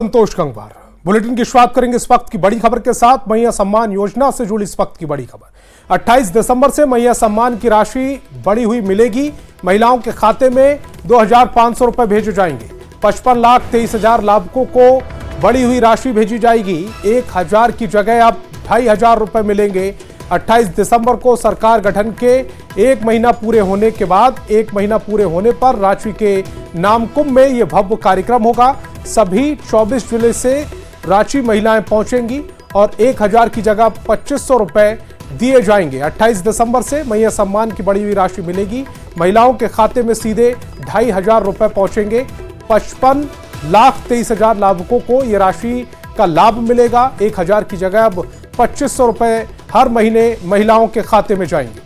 Santosh Gangwar bulletin की शुरुआत करेंगे इस वक्त की बड़ी खबर के साथ। मैया सम्मान योजना से जुड़ी इस वक्त की बड़ी खबर। 28 दिसंबर से मैया सम्मान की राशि बढ़ी हुई मिलेगी। महिलाओं के खाते में 2,500 रुपए भेजे जाएंगे। 55,23,000 लाभुकों को बढ़ी हुई राशि भेजी जाएगी। 1,000 की जगह अब 2,500 रुपए मिलेंगे। 28 दिसंबर को सरकार गठन के एक महीना पूरे होने के बाद, एक महीना पूरे होने पर रांची के नामकुम में यह भव्य कार्यक्रम होगा। सभी 24 जिले से रांची महिलाएं पहुंचेंगी और 1,000 की जगह 2,500 रुपए दिए जाएंगे। 28 दिसंबर से मैया सम्मान की बढ़ी हुई राशि मिलेगी। महिलाओं के खाते में सीधे 2,500 रुपए पहुंचेंगे। 55,23,000 लाभुकों को यह राशि का लाभ मिलेगा। 1,000 की जगह अब 2,500 रुपए हर महीने महिलाओं के खाते में जाएंगे।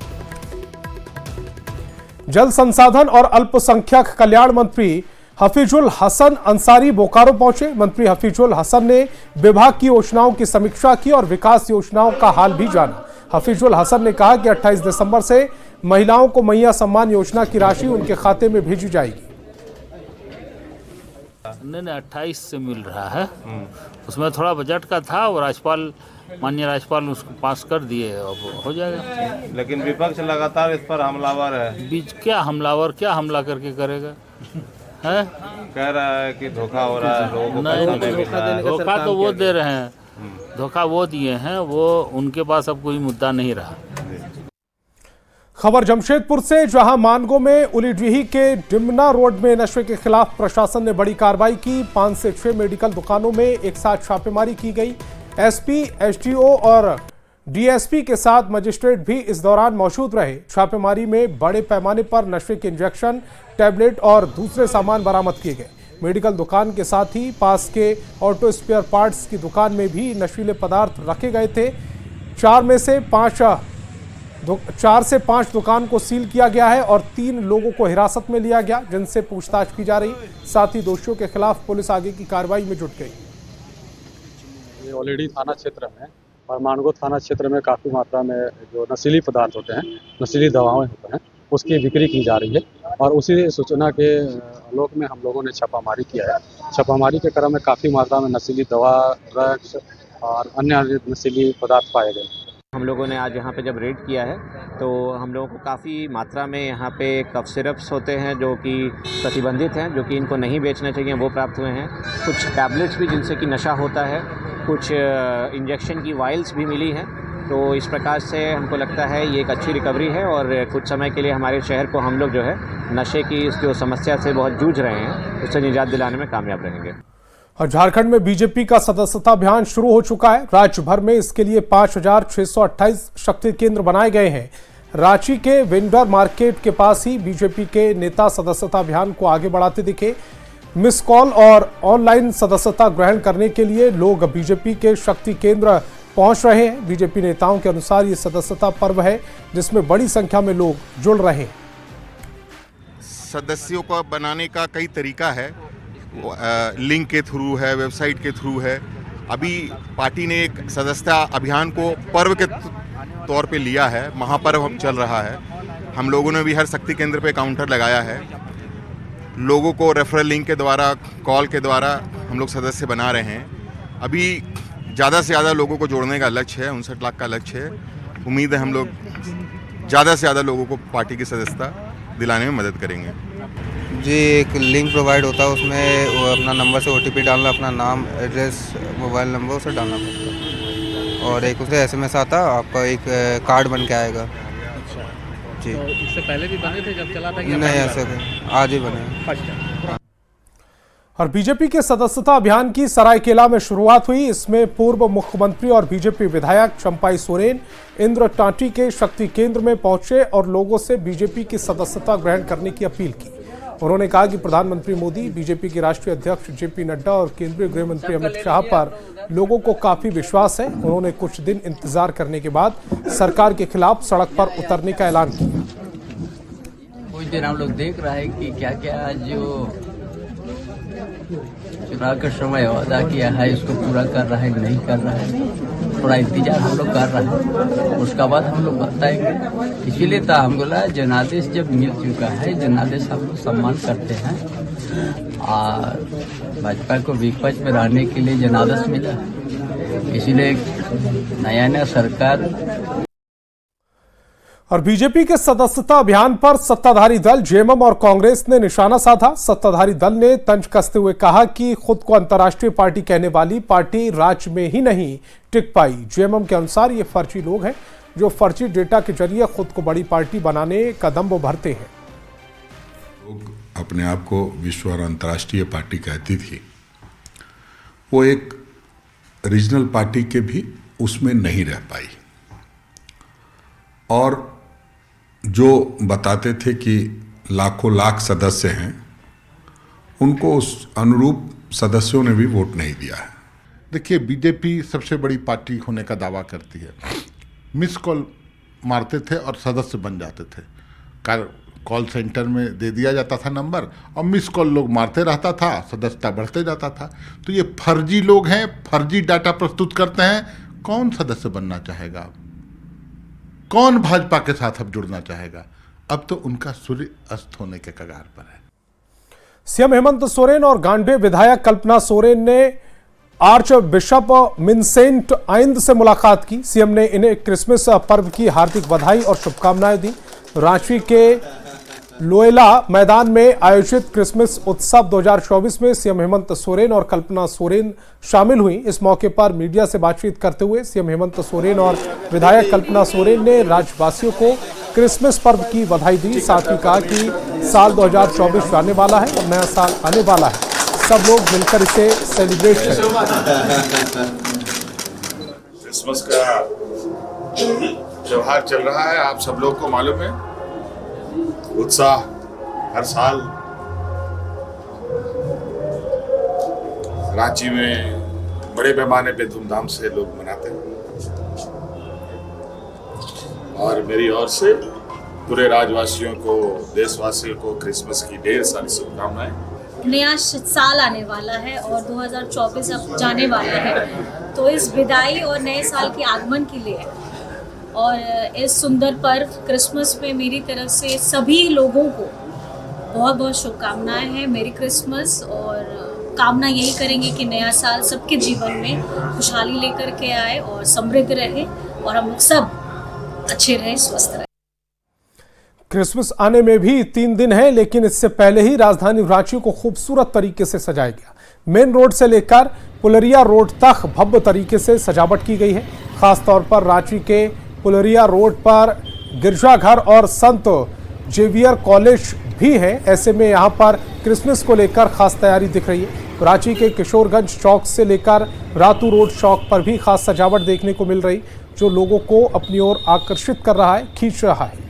जल संसाधन और अल्पसंख्यक कल्याण मंत्री हफीजुल हसन अंसारी बोकारो पहुंचे। मंत्री हफीजुल हसन ने विभाग की योजनाओं की समीक्षा की और विकास योजनाओं का हाल भी जाना। हफीजुल हसन ने कहा कि 28 दिसंबर से महिलाओं को मैया सम्मान योजना की राशि उनके खाते में भेजी जाएगी। नहीं 28 से मिल रहा है। उसमें थोड़ा बजट का था और माननीय राज्यपाल उसको पास कर दिए, अब हो जाएगा। लेकिन विपक्ष लगातार इस पर हमलावर है। बीच क्या हमला करके करेगा है? कह रहा है कि धोखा हो रहा है लोगों को। नहीं, धोखा तो वो दे रहे हैं, धोखा वो दिए हैं, वो उनके पास अब कोई मुद्दा नहीं रहा। खबर जमशेदपुर से, जहां मानगो में उलीडीही के डिमना रोड में नशे के खिलाफ प्रशासन ने बड़ी कार्रवाई की। 5 से 6 मेडिकल दुकानों में एक साथ छापेमारी की गई। एसपी, एसडीओ और डीएसपी के साथ मजिस्ट्रेट भी इस दौरान मौजूद रहे। छापेमारी में बड़े पैमाने पर नशे के इंजेक्शन, टैबलेट और दूसरे सामान बरामद किए गए। मेडिकल दुकान के साथ ही पास के ऑटो स्पेयर पार्ट्स की दुकान में भी नशीले पदार्थ रखे गए थे। 4 से 5 दुकान को सील किया गया है और 3 लोगों को हिरासत में लिया गया, जिनसे पूछताछ की जा रही। साथ ही दोषियों के खिलाफ पुलिस आगे की कार्रवाई में जुट गई। ऑलरेडी थाना क्षेत्र में और मानगो थाना क्षेत्र में काफ़ी मात्रा में जो नशीली पदार्थ होते हैं, नशीली दवाएं होते हैं, उसकी बिक्री की जा रही है। और उसी सूचना के आलोक में हम लोगों ने छापामारी किया है। छापामारी के क्रम में काफ़ी मात्रा में नशीली दवा, ड्रग्स और अन्य नशीली पदार्थ पाए गए। हम लोगों ने आज यहाँ पे जब रेड किया है तो हम लोगों को काफ़ी मात्रा में यहाँ पे कफ सिरप्स होते हैं जो कि प्रतिबंधित हैं, जो कि इनको नहीं बेचना चाहिए, वो प्राप्त हुए हैं। कुछ टैबलेट्स भी जिनसे कि नशा होता है, कुछ इंजेक्शन की वाइल्स भी मिली हैं। तो इस प्रकार से हमको लगता है ये एक अच्छी रिकवरी है और कुछ समय के लिए हमारे शहर को हम लोग जो है नशे की इस जो समस्या से बहुत जूझ रहे हैं, उससे निजात दिलाने में कामयाब रहेंगे। और झारखंड में बीजेपी का सदस्यता अभियान शुरू हो चुका है। राज्य भर में इसके लिए 5,628 शक्ति केंद्र बनाए गए हैं। रांची के वेंडर मार्केट के पास ही बीजेपी के नेता सदस्यता अभियान को आगे बढ़ाते दिखे। मिस कॉल और ऑनलाइन सदस्यता ग्रहण करने के लिए लोग बीजेपी के शक्ति केंद्र पहुंच रहे हैं। बीजेपी नेताओं के अनुसार ये सदस्यता पर्व है जिसमें बड़ी संख्या में लोग जुड़ रहे हैं। सदस्यों को बनाने का कई तरीका है, लिंक के थ्रू है, वेबसाइट के थ्रू है। अभी पार्टी ने एक सदस्यता अभियान को पर्व के तौर पे लिया है, महापर्व चल रहा है। हम लोगों ने भी हर शक्ति केंद्र पे काउंटर लगाया है। लोगों को रेफरल लिंक के द्वारा, कॉल के द्वारा हम लोग सदस्य बना रहे हैं। अभी ज़्यादा से ज़्यादा लोगों को जोड़ने का लक्ष्य है, 59 लाख का लक्ष्य है। उम्मीद है हम लोग ज़्यादा से ज़्यादा लोगों को पार्टी की सदस्यता दिलाने में मदद करेंगे। जी, एक लिंक प्रोवाइड होता है, उसमें वो अपना नंबर से OTP डालना, अपना नाम, एड्रेस, मोबाइल नंबर उसे डालना पड़ता है और एक उसे SMS आता है, आपका एक कार्ड बन के आएगा। जी, तो इससे पहले भी बने थे जब चला था? नहीं, ऐसे आज ही बने। और बीजेपी के सदस्यता अभियान की सरायकेला में शुरुआत हुई। इसमें पूर्व मुख्यमंत्री और बीजेपी विधायक चंपाई सोरेन इंद्र टाटी के शक्ति केंद्र में पहुंचे और लोगों से बीजेपी की सदस्यता ग्रहण करने की अपील की। उन्होंने कहा कि प्रधानमंत्री मोदी, बीजेपी के राष्ट्रीय अध्यक्ष JP नड्डा और केंद्रीय गृह मंत्री अमित शाह पर लोगों को काफी विश्वास है। उन्होंने कुछ दिन इंतजार करने के बाद सरकार के खिलाफ सड़क पर उतरने का ऐलान किया। कुछ दिन हम लोग देख रहे हैं कि क्या क्या जो चुनाव का समय वादा किया है इसको पूरा कर रहा है नहीं कर रहा है, थोड़ा इंतजार हम लोग कर रहे हैं, उसका बाद हम लोग बताएंगे। इसीलिए तो हम बोला जनादेश जब मिल चुका है, जनादेश हम लोग सम्मान करते हैं। और भाजपा को विपक्ष में रहने के लिए जनादेश मिला, इसीलिए नया सरकार। और बीजेपी के सदस्यता अभियान पर सत्ताधारी दल जेएमएम और कांग्रेस ने निशाना साधा। सत्ताधारी दल ने तंज कसते हुए कहा कि खुद को अंतर्राष्ट्रीय पार्टी कहने वाली पार्टी राज्य में ही नहीं टिक पाई। जेएमएम के अनुसार ये फर्जी लोग हैं जो फर्जी डेटा के जरिए खुद को बड़ी पार्टी बनाने का दंभ भरते हैं। लोग अपने आप को विश्व और अंतर्राष्ट्रीय पार्टी कहती थी, वो एक रीजनल पार्टी के भी उसमें नहीं रह पाई और जो बताते थे कि लाखों लाख सदस्य हैं, उनको उस अनुरूप सदस्यों ने भी वोट नहीं दिया है। देखिए, बीजेपी सबसे बड़ी पार्टी होने का दावा करती है। मिस कॉल मारते थे और सदस्य बन जाते थे। कॉल सेंटर में दे दिया जाता था नंबर और मिस कॉल लोग मारते रहता था, सदस्यता बढ़ते जाता था। तो ये फर्जी लोग हैं, फर्जी डाटा प्रस्तुत करते हैं। कौन सदस्य बनना चाहेगा? कौन भाजपा के साथ अब जुड़ना चाहेगा? अब तो उनका सूर्य अस्त होने के कगार पर है। सीएम हेमंत सोरेन और गांडे विधायक कल्पना सोरेन ने आर्च बिशप मिनसेंट आइंद से मुलाकात की। सीएम ने इन्हें क्रिसमस पर्व की हार्दिक बधाई और शुभकामनाएं दी। रांची के लोयला मैदान में आयोजित क्रिसमस उत्सव 2024 में सीएम हेमंत सोरेन और कल्पना सोरेन शामिल हुई। इस मौके पर मीडिया से बातचीत करते हुए सीएम हेमंत सोरेन और विधायक कल्पना सोरेन ने राज्यवासियों को क्रिसमस पर्व की बधाई दी। साथ ही कहा कि साल 2024 आने वाला है और नया साल आने वाला है, सब लोग मिलकर इसे सेलिब्रेट करें। क्रिसमस का त्योहार चल रहा है, आप सब लोग को मालूम है। उत्साह हर साल रांची में बड़े पैमाने पे धूमधाम से लोग मनाते हैं और मेरी ओर से पूरे राज्यवासियों को, देशवासियों को क्रिसमस की ढेर सारी शुभकामनाएं। नया साल आने वाला है और 2024 अब जाने वाला है, तो इस विदाई और नए साल के आगमन के लिए और इस सुंदर पर्व क्रिसमस में मेरी तरफ से सभी लोगों को बहुत बहुत शुभकामनाएं हैं। मेरी क्रिसमस और कामना यही करेंगे कि नया साल सबके जीवन में खुशहाली लेकर के आए और समृद्ध रहे और हम लोग सब अच्छे रहे, स्वस्थ रहे। क्रिसमस आने में भी 3 दिन है, लेकिन इससे पहले ही राजधानी रांची को खूबसूरत तरीके से सजाया गया। मेन रोड से लेकर पुलरिया रोड तक भव्य तरीके से सजावट की गई है। खासतौर पर रांची के पुलरिया रोड पर गिरजाघर और संत जेवियर कॉलेज भी है। ऐसे में यहां पर क्रिसमस को लेकर खास तैयारी दिख रही है। रांची के किशोरगंज चौक से लेकर रातू रोड चौक पर भी खास सजावट देखने को मिल रही, जो लोगों को अपनी ओर आकर्षित कर रहा है, खींच रहा है।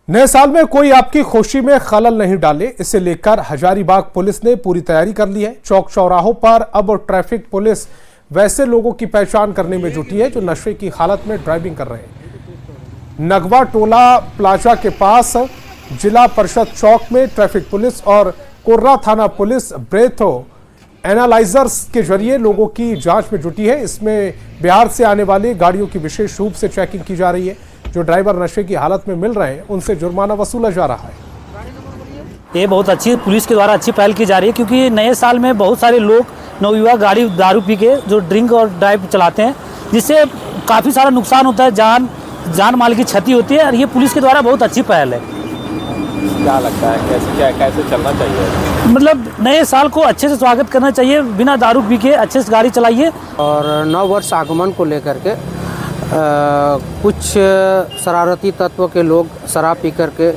नए साल में कोई आपकी खुशी में खलल नहीं डाले, इसे लेकर हजारीबाग पुलिस ने पूरी तैयारी कर ली है। चौक चौराहों पर अब ट्रैफिक पुलिस वैसे लोगों की पहचान करने में जुटी है जो नशे की हालत में ड्राइविंग कर रहे हैं। नगवा टोला प्लाजा के पास जिला परिषद चौक में ट्रैफिक पुलिस और कोर्रा थाना पुलिस ब्रेथ एनालाइजर्स के जरिए लोगों की जांच में जुटी है। इसमें बिहार से आने वाली गाड़ियों की विशेष रूप से चेकिंग की जा रही है। जो ड्राइवर नशे की हालत में मिल रहे हैं उनसे जुर्माना वसूला जा रहा है। ये बहुत अच्छी पुलिस के द्वारा अच्छी पहल की जा रही है, क्योंकि नए साल में बहुत सारे लोग नवयुवक गाड़ी दारू पी के जो ड्रिंक और ड्राइव चलाते हैं, जिससे काफ़ी सारा नुकसान होता है, जान माल की क्षति होती है। और ये पुलिस के द्वारा बहुत अच्छी पहल है। क्या लगता है कैसे चलना चाहिए? मतलब नए साल को अच्छे से स्वागत करना चाहिए, बिना दारू पी के अच्छे से गाड़ी चलाइए। और नव वर्ष आगमन को लेकर के कुछ शरारती तत्व के लोग शराब पी करके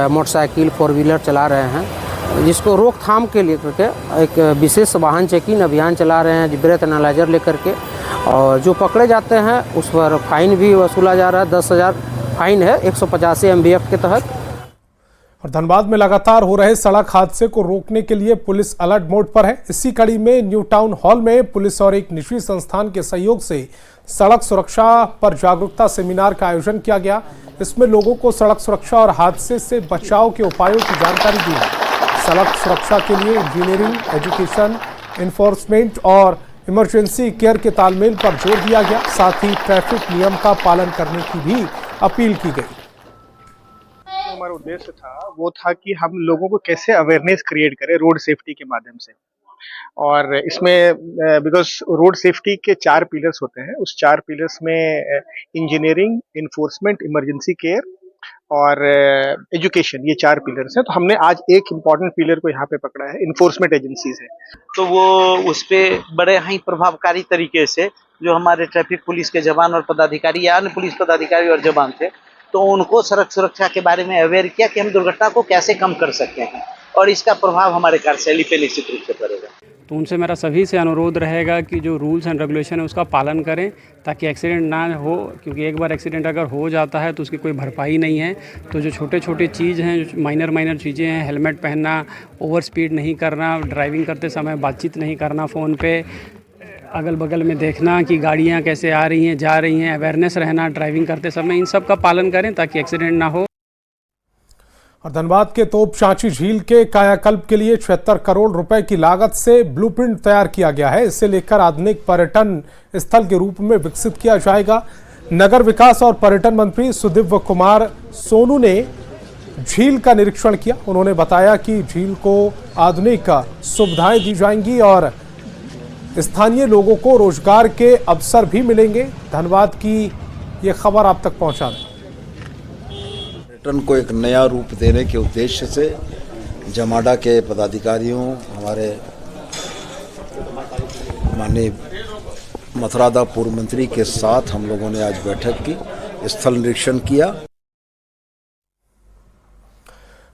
मोटरसाइकिल 4 व्हीलर चला रहे हैं, जिसको रोकथाम के लिए करके एक विशेष वाहन चेकिंग अभियान चला रहे हैं ब्रेथ एनालाइजर लेकर के। और जो पकड़े जाते हैं उस पर फाइन भी वसूला जा रहा है। 10,000 फाइन है 185 MBF के तहत। और धनबाद में लगातार हो रहे सड़क हादसे को रोकने के लिए पुलिस अलर्ट मोड पर है। इसी कड़ी में न्यू टाउन हॉल में पुलिस और एक निजी संस्थान के सहयोग से सड़क सुरक्षा पर जागरूकता सेमिनार का आयोजन किया गया। इसमें लोगों को सड़क सुरक्षा और हादसे से बचाव के उपायों की जानकारी दी है। सड़क सुरक्षा के लिए इंजीनियरिंग, एजुकेशन, इन्फोर्समेंट और इमरजेंसी केयर के तालमेल पर जोर दिया गया। साथ ही ट्रैफिक नियम का पालन करने की भी अपील की गई। हमारा उद्देश्य था वो था कि हम लोगों को कैसे अवेयरनेस क्रिएट करें रोड सेफ्टी के माध्यम से। और इसमें बिकॉज रोड सेफ्टी के 4 पिलर्स होते हैं, उस 4 पिलर्स में इंजीनियरिंग, इन्फोर्समेंट, इमरजेंसी केयर और एजुकेशन, ये 4 पिलर्स हैं। तो हमने आज एक इम्पॉर्टेंट पिलर को यहाँ पे पकड़ा है, इन्फोर्समेंट एजेंसीज है। तो वो उस पर बड़े ही प्रभावकारी तरीके से जो हमारे ट्रैफिक पुलिस के जवान और पदाधिकारी या अन्य पुलिस पदाधिकारी और जवान थे, तो उनको सड़क सुरक्षा के बारे में अवेयर किया कि हम दुर्घटना को कैसे कम कर सकते हैं और इसका प्रभाव हमारे कार्यशैली पे निश्चित रूप से पड़ेगा। तो उनसे मेरा सभी से अनुरोध रहेगा कि जो रूल्स एंड रेगुलेशन है उसका पालन करें ताकि एक्सीडेंट ना हो, क्योंकि एक बार एक्सीडेंट अगर हो जाता है तो उसकी कोई भरपाई नहीं है। तो जो छोटे छोटे चीज़ हैं, जो माइनर चीज़ें हैं, हेलमेट पहनना, ओवर स्पीड नहीं करना, ड्राइविंग करते समय बातचीत नहीं करना फ़ोन पे, अगल बगल में देखना कि गाड़ियाँ कैसे आ रही हैं जा रही हैं, अवेयरनेस रहना ड्राइविंग करते समय, इन सब का पालन करें ताकि एक्सीडेंट ना हो। और धनबाद के तोपचांची झील के कायाकल्प के लिए 76 करोड़ रुपए की लागत से ब्लूप्रिंट तैयार किया गया है। इसे लेकर आधुनिक पर्यटन स्थल के रूप में विकसित किया जाएगा। नगर विकास और पर्यटन मंत्री सुदिव्य कुमार सोनू ने झील का निरीक्षण किया। उन्होंने बताया कि झील को आधुनिक सुविधाएं दी जाएंगी और स्थानीय लोगों को रोजगार के अवसर भी मिलेंगे। धनबाद की ये खबर आप तक पहुंचा दें। पर्यटन को एक नया रूप देने के उद्देश्य से जमाडा के पदाधिकारियों, हमारे माननीय मथुरादा पूर्व मंत्री के साथ हम लोगों ने आज बैठक की, स्थल निरीक्षण किया।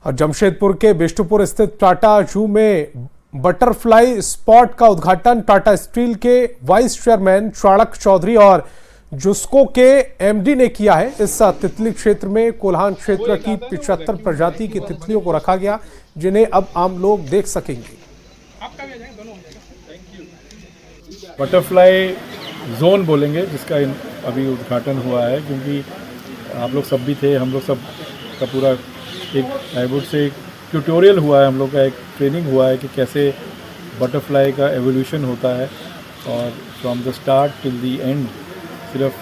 और जमशेदपुर के बिष्टुपुर स्थित टाटा जू में बटरफ्लाई स्पॉट का उद्घाटन टाटा स्टील के वाइस चेयरमैन चाणक्य चौधरी और जुस्को के एमडी ने किया है। इस तितली क्षेत्र में कोल्हान क्षेत्र की 75 प्रजाति की तितलियों को रखा गया, जिन्हें अब आम लोग देख सकेंगे। बटरफ्लाई जोन बोलेंगे जिसका अभी उद्घाटन हुआ है, क्योंकि आप लोग सब भी थे, हम लोग सब का पूरा एक आई वुड से ट्यूटोरियल हुआ है, हम लोग का एक ट्रेनिंग हुआ है कि कैसे बटरफ्लाई का एवोल्यूशन होता है और from the start till the end सिर्फ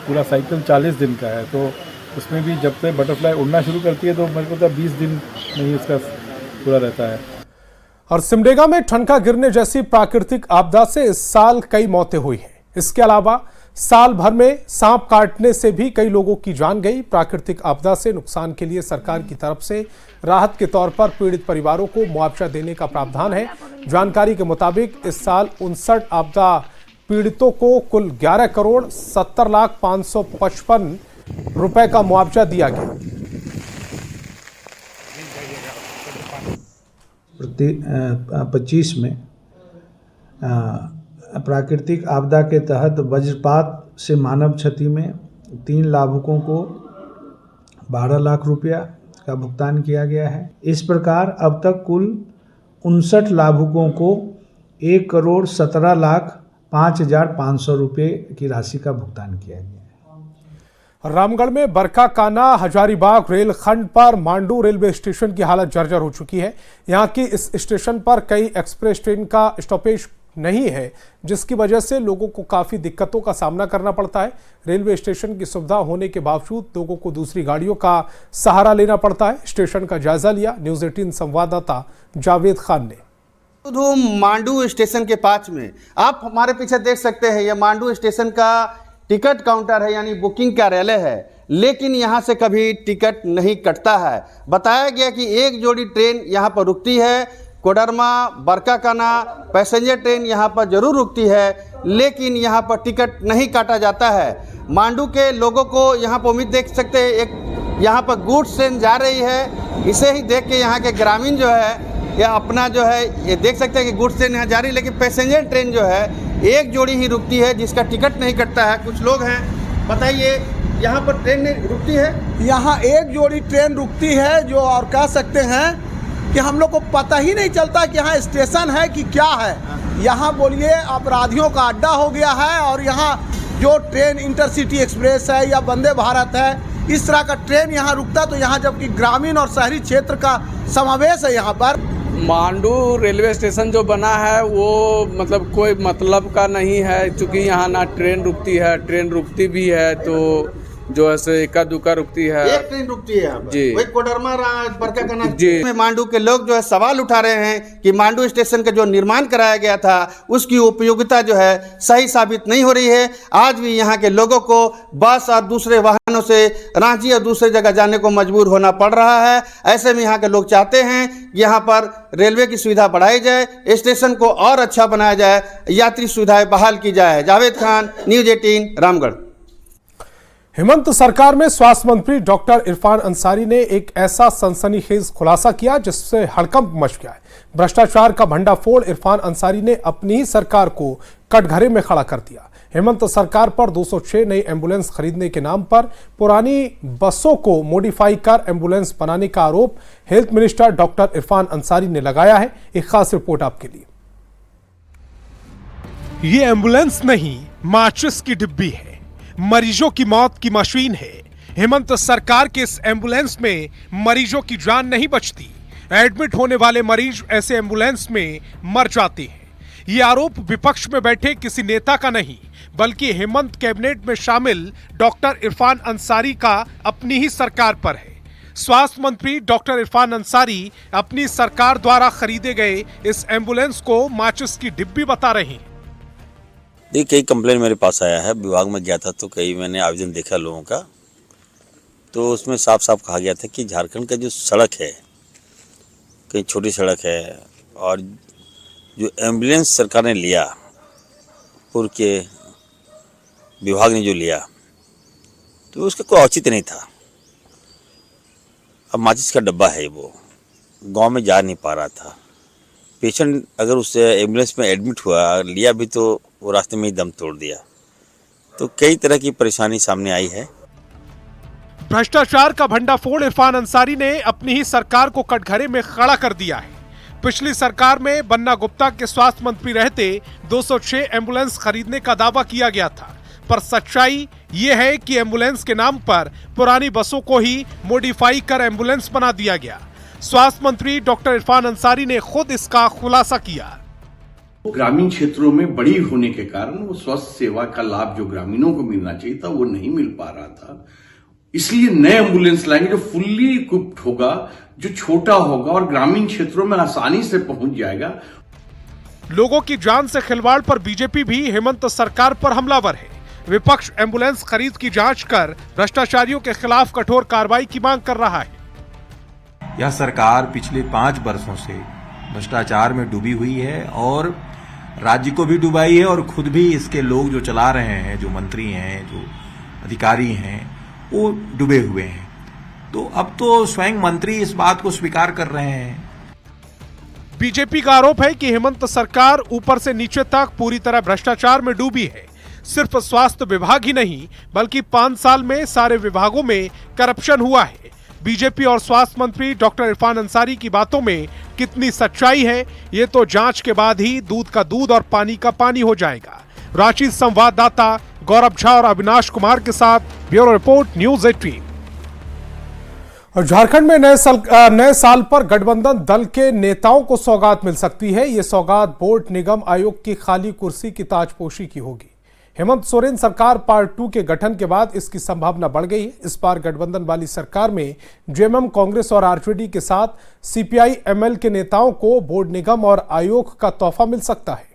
पूरा साइकिल 40 दिन का है। तो उसमें भी जब से बटरफ्लाई उड़ना शुरू करती है तो मेरे को तो 20 दिन नहीं उसका पूरा रहता है। और सिमडेगा में ठनका गिरने जैसी प्राकृतिक आपदा से इस साल कई मौतें हुई हैं। इसके अलावा साल भर में सांप काटने से भी कई लोगों की जान गई। प्राकृतिक आपदा से नुकसान के लिए सरकार की तरफ से राहत के तौर पर पीड़ित परिवारों को मुआवजा देने का प्रावधान है। जानकारी के मुताबिक इस साल 59 आपदा पीड़ितों को कुल 11 करोड़ 70,555 रुपए का मुआवजा दिया गया। 25 में प्राकृतिक आपदा के तहत वज्रपात से मानव क्षति में 3 लाभुकों को 12 लाख रुपया का भुगतान किया गया है। इस प्रकार अब तक कुल 59 लाभुकों को 1,17,05,500 रुपये की राशि का भुगतान किया गया है। रामगढ़ में बरकाकाना हजारीबाग रेलखंड पर मांडू रेलवे स्टेशन की हालत जर्जर हो चुकी है। यहां की इस स्टेशन पर कई एक्सप्रेस ट्रेन का स्टॉपेज नहीं है, जिसकी वजह से लोगों को काफी दिक्कतों का सामना करना पड़ता है। रेलवे स्टेशन की सुविधा होने के बावजूद लोगों को दूसरी गाड़ियों का सहारा लेना पड़ता है। स्टेशन का जायजा लिया न्यूज़ 18 संवाददाता जावेद खान ने। मांडू स्टेशन के पास में आप हमारे पीछे देख सकते हैं, यह मांडू स्टेशन का टिकट काउंटर है, यानी बुकिंग कार्यालय है, लेकिन यहाँ से कभी टिकट नहीं कटता है। बताया गया कि एक जोड़ी ट्रेन यहाँ पर रुकती है, कोडरमा बरकाकाना पैसेंजर ट्रेन यहाँ पर जरूर रुकती है, लेकिन यहाँ पर टिकट नहीं काटा जाता है। मांडू के लोगों को यहाँ पर उम्मीद देख सकते हैं, एक यहाँ पर गुड्स ट्रेन जा रही है। इसे ही देख के यहाँ के ग्रामीण जो है या अपना जो है ये देख सकते हैं कि गुड्स ट्रेन यहाँ जा रही है, लेकिन पैसेंजर ट्रेन जो है एक जोड़ी ही रुकती है जिसका टिकट नहीं कटता है। कुछ लोग हैं, बताइए यहाँ पर ट्रेन नहीं रुकती है? यहाँ एक जोड़ी ट्रेन रुकती है, जो और कह सकते हैं कि हम लोग को पता ही नहीं चलता कि यहाँ स्टेशन है कि क्या है। यहाँ बोलिए अपराधियों का अड्डा हो गया है। और यहाँ जो ट्रेन इंटरसिटी एक्सप्रेस है या वंदे भारत है, इस तरह का ट्रेन यहाँ रुकता, तो यहाँ जबकि ग्रामीण और शहरी क्षेत्र का समावेश है यहाँ पर। मांडू रेलवे स्टेशन जो बना है वो मतलब कोई मतलब का नहीं है, क्योंकि यहाँ ना ट्रेन रुकती है, ट्रेन रुकती भी है तो जो ऐसे एका दुका रुकती है। एक ट्रेन रुकती है यहाँ पर। जी। वही कोडरमा बरकाकाना जी। में मांडू के लोग जो है सवाल उठा रहे हैं कि मांडू स्टेशन का जो निर्माण कराया गया था उसकी उपयोगिता जो है सही साबित नहीं हो रही है। आज भी यहाँ के लोगों को बस और दूसरे वाहनों से रांची और दूसरे जगह जाने को मजबूर होना पड़ रहा है। ऐसे में यहाँ के लोग चाहते हैं कि यहाँ पर रेलवे की सुविधा बढ़ाई जाए, स्टेशन को और अच्छा बनाया जाए, यात्री सुविधाएं बहाल की जाए। जावेद खान, न्यूज़ 18, रामगढ़। हेमंत सरकार में स्वास्थ्य मंत्री डॉक्टर इरफान अंसारी ने एक ऐसा सनसनीखेज खुलासा किया जिससे हड़कंप मच गया है। भ्रष्टाचार का भंडाफोड़ इरफान अंसारी ने अपनी ही सरकार को कटघरे में खड़ा कर दिया। हेमंत सरकार पर 206 नई एम्बुलेंस खरीदने के नाम पर पुरानी बसों को मॉडिफाई कर एम्बुलेंस बनाने का आरोप health minister doctor Irfan Ansari ने लगाया है। एक खास रिपोर्ट आपके लिए। ये एम्बुलेंस नहीं, माचिस की डिब्बी है, मरीजों की मौत की मशीन है। हेमंत सरकार के इस एम्बुलेंस में मरीजों की जान नहीं बचती। एडमिट होने वाले मरीज ऐसे एम्बुलेंस में मर जाते हैं। ये आरोप विपक्ष में बैठे किसी नेता का नहीं, बल्कि हेमंत कैबिनेट में शामिल डॉक्टर इरफान अंसारी का अपनी ही सरकार पर है। स्वास्थ्य मंत्री डॉक्टर इरफान अंसारी अपनी सरकार द्वारा खरीदे गए इस एम्बुलेंस को माचिस की डिब्बी बता रहे हैं। देखिए, कई कंप्लेन मेरे पास आया है। विभाग में गया था तो कई मैंने आवेदन देखा लोगों का, तो उसमें साफ साफ कहा गया था कि झारखंड का जो सड़क है, कहीं छोटी सड़क है, और जो एम्बुलेंस सरकार ने लिया, पूर्व के विभाग ने जो लिया, तो उसका कोई औचित्य नहीं था। अब माचिस का डब्बा है, वो गांव में जा नहीं पा रहा था। पेशेंट अगर उस एम्बुलेंस में एडमिट हुआ, लिया भी, तो वो रास्ते में ही दम तोड़ दिया। तो कई तरह की परेशानी सामने आई है। भ्रष्टाचार का भंडाफोड़ इरफान अंसारी ने अपनी ही सरकार को कटघरे में खड़ा कर दिया है। पिछली सरकार में बन्ना गुप्ता के स्वास्थ्य मंत्री रहते 206 एम्बुलेंस खरीदने का दावा किया गया था, पर सच्चाई ये है कि एम्बुलेंस के नाम पर पुरानी बसों को ही मॉडिफाई कर एम्बुलेंस बना दिया गया। स्वास्थ्य मंत्री डॉक्टर इरफान अंसारी ने खुद इसका खुलासा किया। ग्रामीण क्षेत्रों में बड़ी होने के कारण वो स्वास्थ्य सेवा का लाभ जो ग्रामीणों को मिलना चाहिए था वो नहीं मिल पा रहा था। इसलिए नए एम्बुलेंस लाएंगे जो फुल्ली इक्विप्ड होगा, जो छोटा होगा और ग्रामीण क्षेत्रों में आसानी से पहुंच जाएगा। लोगों की जान से खिलवाड़ पर बीजेपी भी हेमंत सरकार पर हमलावर है। विपक्ष एम्बुलेंस खरीद की जांच कर भ्रष्टाचारियों के खिलाफ कठोर कार्रवाई की मांग कर रहा है। यह सरकार पिछले 5 वर्षों से भ्रष्टाचार में डूबी हुई है और राज्य को भी डुबाई है, और खुद भी इसके लोग जो चला रहे हैं, जो मंत्री हैं, जो अधिकारी हैं, वो डूबे हुए हैं। तो अब तो स्वयं मंत्री इस बात को स्वीकार कर रहे हैं। बीजेपी का आरोप है कि हेमंत सरकार ऊपर से नीचे तक पूरी तरह भ्रष्टाचार में डूबी है। सिर्फ स्वास्थ्य विभाग ही नहीं, बल्कि 5 साल में सारे विभागों में करप्शन हुआ है। बीजेपी और स्वास्थ्य मंत्री डॉक्टर इरफान अंसारी की बातों में कितनी सच्चाई है, ये तो जांच के बाद ही दूध का दूध और पानी का पानी हो जाएगा। रांची संवाददाता गौरव झा और अविनाश कुमार के साथ ब्यूरो रिपोर्ट, न्यूज़ 18। और झारखंड में नए साल पर गठबंधन दल के नेताओं को सौगात मिल सकती है। ये सौगात बोर्ड निगम आयोग की खाली कुर्सी की ताजपोशी की होगी। हेमंत सोरेन सरकार पार्ट 2 के गठन के बाद इसकी संभावना बढ़ गई है। इस बार गठबंधन वाली सरकार में जेएमएम, कांग्रेस और आरजेडी के साथ सीपीआई एमएल के नेताओं को बोर्ड निगम और आयोग का तोहफा मिल सकता है।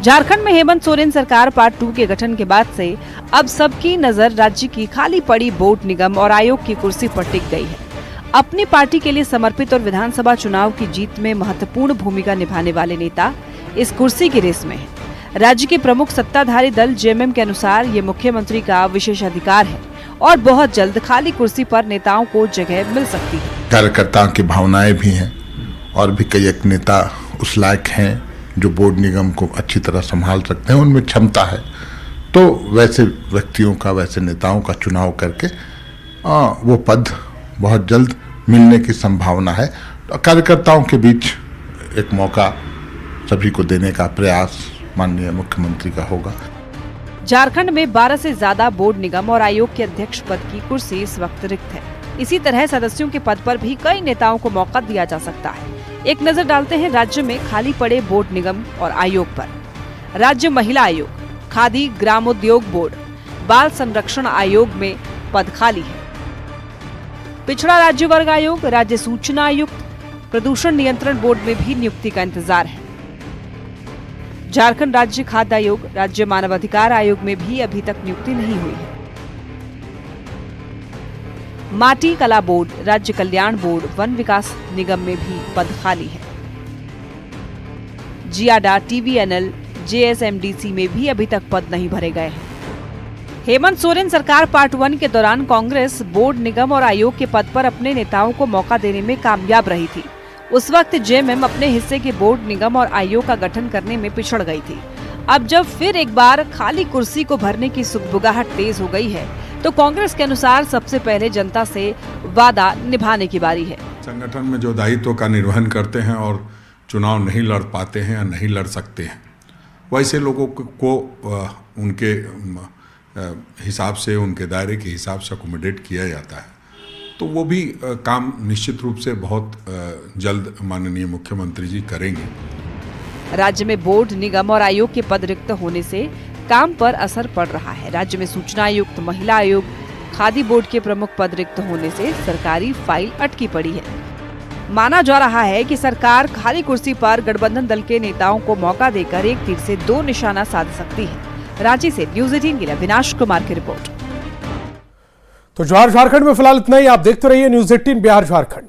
झारखंड में हेमंत सोरेन सरकार पार्ट 2 के गठन के बाद से अब सबकी नजर राज्य की खाली पड़ी बोर्ड निगम और आयोग की कुर्सी पर टिक गई है। अपनी पार्टी के लिए समर्पित और विधानसभा चुनाव की जीत में महत्वपूर्ण भूमिका निभाने वाले नेता इस कुर्सी की रेस में है। राज्य के प्रमुख सत्ताधारी दल जेएमएम के अनुसार ये मुख्यमंत्री का विशेष अधिकार है और बहुत जल्द खाली कुर्सी पर नेताओं को जगह मिल सकती है। कार्यकर्ताओं की भावनाएं भी हैं और भी कई एक नेता उस लायक हैं जो बोर्ड निगम को अच्छी तरह संभाल सकते हैं, उनमें क्षमता है। तो वैसे व्यक्तियों का, वैसे नेताओं का चुनाव करके वो पद बहुत जल्द मिलने की संभावना है। तो कार्यकर्ताओं के बीच एक मौका सभी को देने का प्रयास माननीय मुख्यमंत्री का होगा। झारखंड में 12 से ज्यादा बोर्ड निगम और आयोग के अध्यक्ष पद की कुर्सी इस वक्त रिक्त है। इसी तरह सदस्यों के पद पर भी कई नेताओं को मौका दिया जा सकता है। एक नजर डालते हैं राज्य में खाली पड़े बोर्ड निगम और आयोग पर। राज्य महिला आयोग, खादी ग्रामोद्योग बोर्ड, बाल संरक्षण आयोग में पद खाली है। पिछड़ा राज्य वर्ग आयोग, राज्य सूचना आयुक्त, प्रदूषण नियंत्रण बोर्ड में भी नियुक्ति का इंतजार है। झारखंड राज्य खाद्य आयोग, राज्य मानवाधिकार आयोग में भी अभी तक नियुक्ति नहीं हुई है। माटी कला बोर्ड, राज्य कल्याण बोर्ड, वन विकास निगम में भी पद खाली है। जियाडा, टीवीएनएल, जेएसएमडीसी में भी अभी तक पद नहीं भरे गए हैं। हेमंत सोरेन सरकार पार्ट 1 के दौरान कांग्रेस बोर्ड, निगम और आयोग के पद पर अपने नेताओं को मौका देने में कामयाब रही थी। उस वक्त जेएमएम अपने हिस्से के बोर्ड, निगम और आयोग का गठन करने में पिछड़ गई थी। अब जब फिर एक बार खाली कुर्सी को भरने की सुगबुगाहट तेज हो गई है, तो कांग्रेस के अनुसार सबसे पहले जनता से वादा निभाने की बारी है। संगठन में जो दायित्व का निर्वहन करते हैं और चुनाव नहीं लड़ पाते हैं या नहीं लड़ सकते हैं, वैसे लोगों को उनके हिसाब से, उनके दायरे के हिसाब से अकोमोडेट किया जाता है। तो वो भी काम निश्चित रूप से बहुत जल्द माननीय मुख्यमंत्री जी करेंगे। राज्य में बोर्ड, निगम और आयोग के पद रिक्त होने से काम पर असर पड़ रहा है। राज्य में सूचना आयुक्त, महिला आयोग, खादी बोर्ड के प्रमुख पद रिक्त होने से सरकारी फाइल अटकी पड़ी है। माना जा रहा है कि सरकार खाली कुर्सी पर गठबंधन दल के नेताओं को मौका देकर एक तीर से दो निशाना साध सकती है। रांची से न्यूज़ 18 के लिए अविनाश कुमार की रिपोर्ट। तो बिहार झारखंड में फिलहाल इतना ही। आप देखते रहिए न्यूज़ 18 बिहार झारखंड।